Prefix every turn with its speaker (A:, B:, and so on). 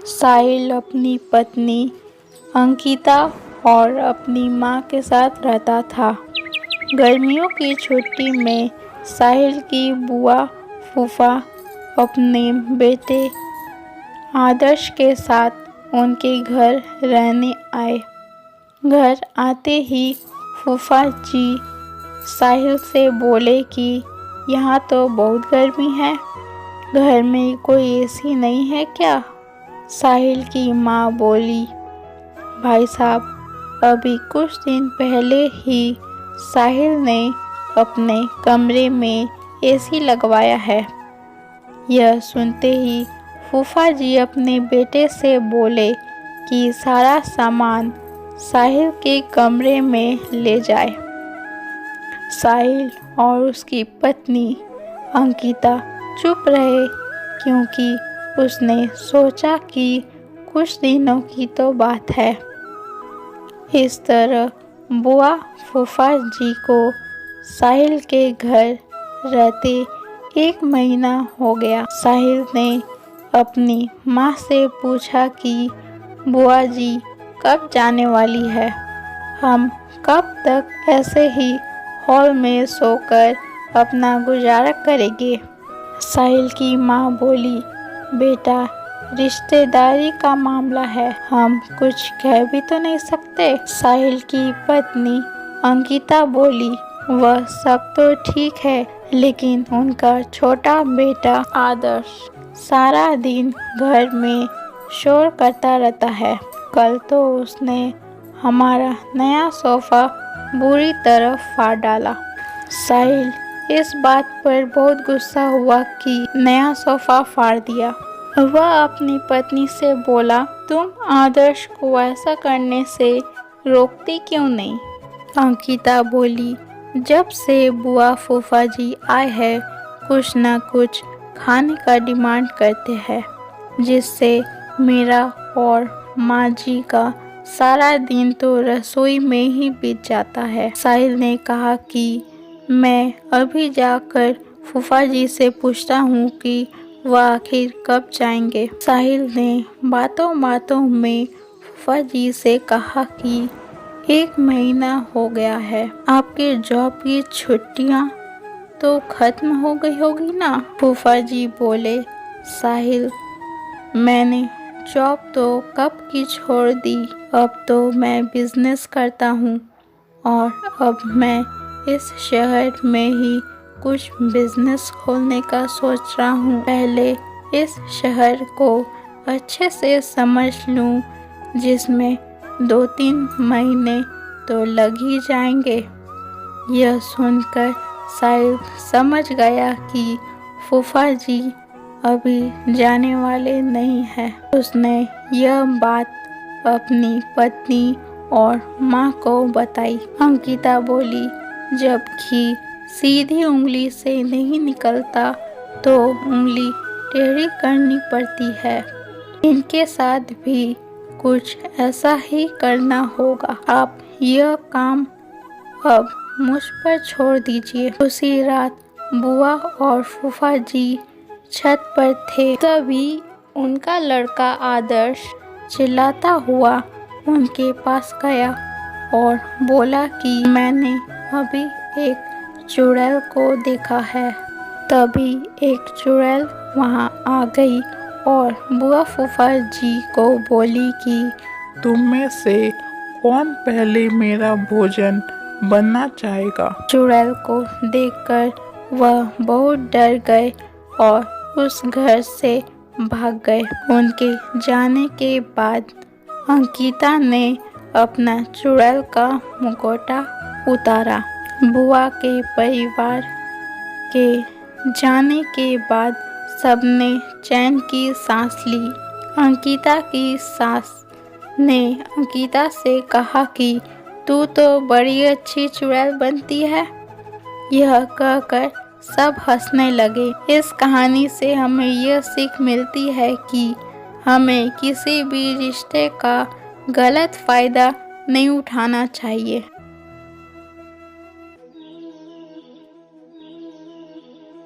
A: साहिल अपनी पत्नी अंकिता और अपनी माँ के साथ रहता था। गर्मियों की छुट्टी में साहिल की बुआ फूफा अपने बेटे आदर्श के साथ उनके घर रहने आए। घर आते ही फूफा जी साहिल से बोले कि यहाँ तो बहुत गर्मी है, घर में कोई एसी नहीं है क्या? साहिल की माँ बोली, भाई साहब, अभी कुछ दिन पहले ही साहिल ने अपने कमरे में एसी लगवाया है। यह सुनते ही फूफा जी अपने बेटे से बोले कि सारा सामान साहिल के कमरे में ले जाए। साहिल और उसकी पत्नी अंकिता चुप रहे, क्योंकि उसने सोचा कि कुछ दिनों की तो बात है। इस तरह बुआ फूफा जी को साहिल के घर रहते 1 महीना हो गया। साहिल ने अपनी माँ से पूछा कि बुआ जी कब जाने वाली है? हम कब तक ऐसे ही हॉल में सोकर अपना गुजारा करेंगे? साहिल की माँ बोली, बेटा, रिश्तेदारी का मामला है, हम कुछ कह भी तो नहीं सकते। साहिल की पत्नी अंकिता बोली, वह सब तो ठीक है, लेकिन उनका छोटा बेटा आदर्श सारा दिन घर में शोर करता रहता है। कल तो उसने हमारा नया सोफा बुरी तरह फाड़ डाला। साहिल इस बात पर बहुत गुस्सा हुआ कि नया सोफा फाड़ दिया। वह अपनी पत्नी से बोला, तुम आदर्श को ऐसा करने से रोकती क्यों नहीं? अंकिता बोली, जब से बुआ फूफा जी आए हैं, कुछ ना कुछ खाने का डिमांड करते हैं, जिससे मेरा और माँ जी का सारा दिन तो रसोई में ही बीत जाता है। साहिल ने कहा कि मैं अभी जाकर फूफा जी से पूछता हूँ कि वह आखिर कब जाएंगे। साहिल ने बातों बातों में फूफा जी से कहा कि 1 महीना हो गया है, आपके जॉब की छुट्टियाँ तो खत्म हो गई होगी ना? फूफा जी बोले, साहिल, मैंने जॉब तो कब की छोड़ दी, अब तो मैं बिजनेस करता हूँ और अब मैं इस शहर में ही कुछ बिजनेस खोलने का सोच रहा हूँ। पहले इस शहर को अच्छे से समझ लूँ, जिसमें 2-3 महीने तो लग ही जाएंगे। यह सुनकर साहिल समझ गया कि फूफा जी अभी जाने वाले नहीं हैं। उसने यह बात अपनी पत्नी और माँ को बताई। अंकिता बोली, जब घी सीधी उंगली से नहीं निकलता तो उंगली टेढ़ी करनी पड़ती है। इनके साथ भी कुछ ऐसा ही करना होगा। आप यह काम अब मुझ पर छोड़ दीजिए। उसी रात बुआ और फूफा जी छत पर थे, तभी उनका लड़का आदर्श चिल्लाता हुआ उनके पास गया और बोला कि मैंने अभी एक चुड़ैल को देखा है। तभी एक चुड़ैल वहां आ गई और बुआ फूफा जी को बोली कि
B: तुम में से कौन पहले मेरा भोजन बनना चाहेगा?
A: चुड़ैल को देखकर वह बहुत डर गए और उस घर से भाग गए। उनके जाने के बाद अंकिता ने अपना चुड़ैल का मुखौटा उतारा। बुआ के परिवार के जाने के बाद सबने चैन की सांस ली। अंकिता की सास ने अंकिता से कहा कि तू तो बड़ी अच्छी चुड़ैल बनती है। यह कहकर सब हंसने लगे। इस कहानी से हमें यह सीख मिलती है कि हमें किसी भी रिश्ते का गलत फायदा नहीं उठाना चाहिए।